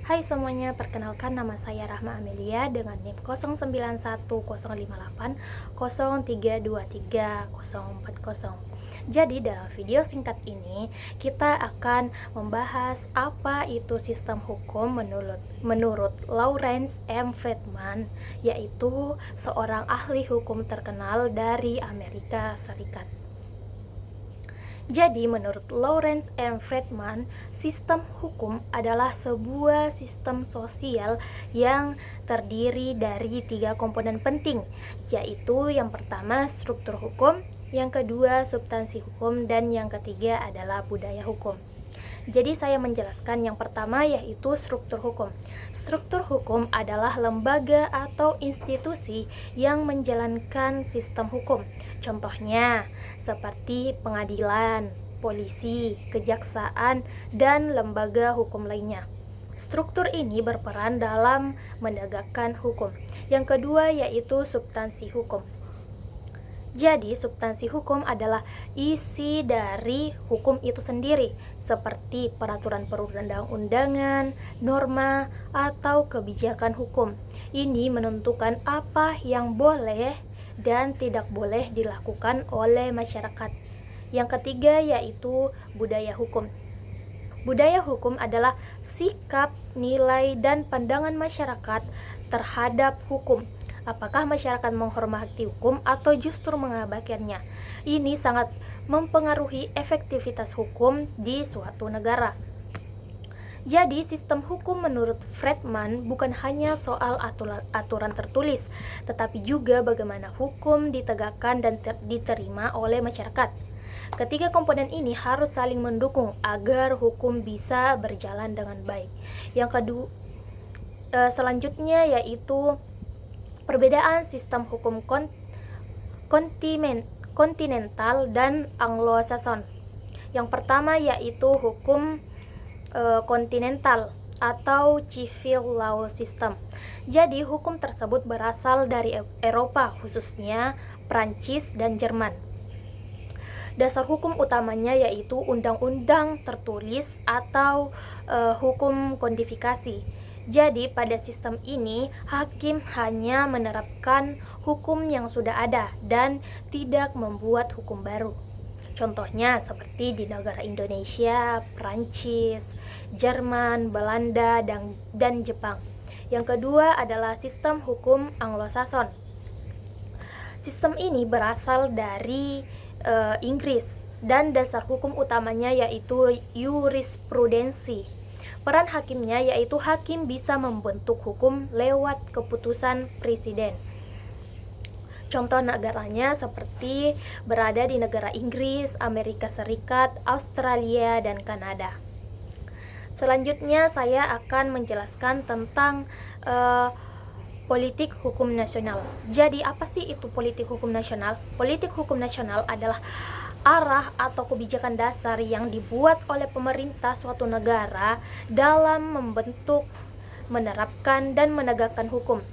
Hai semuanya, perkenalkan nama saya Rahma Amelia dengan NIM 09105803234040. Jadi dalam video singkat ini kita akan membahas apa itu sistem hukum menurut Lawrence M. Friedman, yaitu seorang ahli hukum terkenal dari Amerika Serikat. Jadi, menurut Lawrence M. Friedman, sistem hukum adalah sebuah sistem sosial yang terdiri dari 3 komponen penting, yaitu yang pertama struktur hukum, yang kedua substansi hukum, dan yang ketiga adalah budaya hukum. Jadi saya menjelaskan yang pertama yaitu struktur hukum. Struktur hukum adalah lembaga atau institusi yang menjalankan sistem hukum. Contohnya seperti pengadilan, polisi, kejaksaan, dan lembaga hukum lainnya. Struktur ini berperan dalam menegakkan hukum. Yang kedua yaitu substansi hukum. Jadi, substansi hukum adalah isi dari hukum itu sendiri, seperti peraturan perundang-undangan, norma, atau kebijakan hukum. Ini menentukan apa yang boleh dan tidak boleh dilakukan oleh masyarakat. Yang ketiga yaitu budaya hukum. Budaya hukum adalah sikap, nilai, dan pandangan masyarakat terhadap hukum. Apakah masyarakat menghormati hukum atau justru mengabaikannya? Ini sangat mempengaruhi efektivitas hukum di suatu negara. Jadi, sistem hukum menurut Friedman bukan hanya soal aturan tertulis, tetapi juga bagaimana hukum ditegakkan dan diterima oleh masyarakat. Ketiga komponen ini harus saling mendukung agar hukum bisa berjalan dengan baik. Yang kedua, selanjutnya yaitu perbedaan sistem hukum kontinental dan Anglo-Saxon. Yang pertama yaitu hukum kontinental atau civil law system. Jadi hukum tersebut berasal dari Eropa, khususnya Prancis dan Jerman. Dasar hukum utamanya yaitu undang-undang tertulis atau hukum kodifikasi. Jadi pada sistem ini hakim hanya menerapkan hukum yang sudah ada dan tidak membuat hukum baru. Contohnya seperti di negara Indonesia, Prancis, Jerman, Belanda, dan Jepang. Yang kedua adalah sistem hukum Anglo-Saxon. Sistem ini berasal dari Inggris dan dasar hukum utamanya yaitu jurisprudensi. Peran hakimnya yaitu hakim bisa membentuk hukum lewat keputusan presiden. Contoh negaranya seperti berada di negara Inggris, Amerika Serikat, Australia, dan Kanada. Selanjutnya saya akan menjelaskan tentang politik hukum nasional. Jadi apa sih itu politik hukum nasional? Politik hukum nasional adalah arah atau kebijakan dasar yang dibuat oleh pemerintah suatu negara dalam membentuk, menerapkan, dan menegakkan hukum.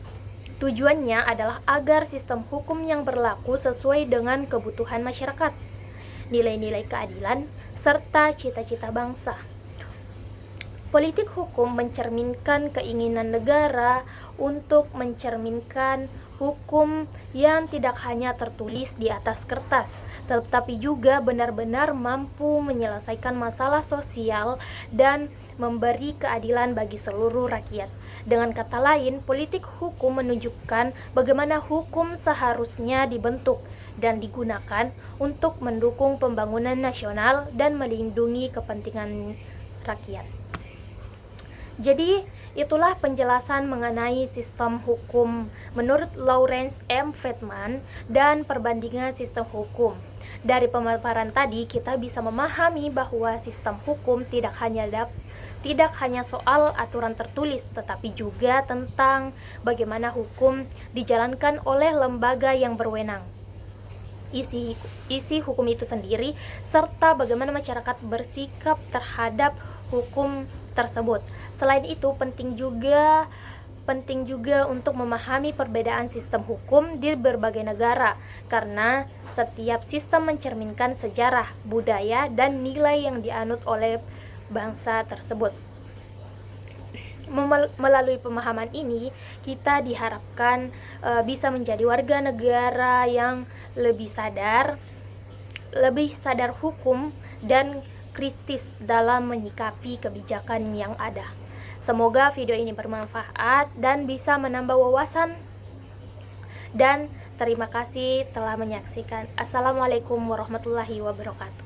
Tujuannya adalah agar sistem hukum yang berlaku sesuai dengan kebutuhan masyarakat, nilai-nilai keadilan, serta cita-cita bangsa. Politik hukum mencerminkan keinginan negara untuk mencerminkan hukum yang tidak hanya tertulis di atas kertas, tetapi juga benar-benar mampu menyelesaikan masalah sosial dan memberi keadilan bagi seluruh rakyat. Dengan kata lain, politik hukum menunjukkan bagaimana hukum seharusnya dibentuk dan digunakan untuk mendukung pembangunan nasional dan melindungi kepentingan rakyat. Jadi, itulah penjelasan mengenai sistem hukum menurut Lawrence M. Friedman dan perbandingan sistem hukum. Dari pemaparan tadi, kita bisa memahami bahwa sistem hukum tidak hanya soal aturan tertulis, tetapi juga tentang bagaimana hukum dijalankan oleh lembaga yang berwenang, isi hukum itu sendiri, serta bagaimana masyarakat bersikap terhadap hukum tersebut. Selain itu, penting juga untuk memahami perbedaan sistem hukum di berbagai negara, karena setiap sistem mencerminkan sejarah, budaya, dan nilai yang dianut oleh bangsa tersebut. melalui pemahaman ini kita diharapkan bisa menjadi warga negara yang lebih sadar hukum dan kritis dalam menyikapi kebijakan yang ada. Semoga video ini bermanfaat dan bisa menambah wawasan, dan terima kasih telah menyaksikan. Assalamualaikum warahmatullahi wabarakatuh.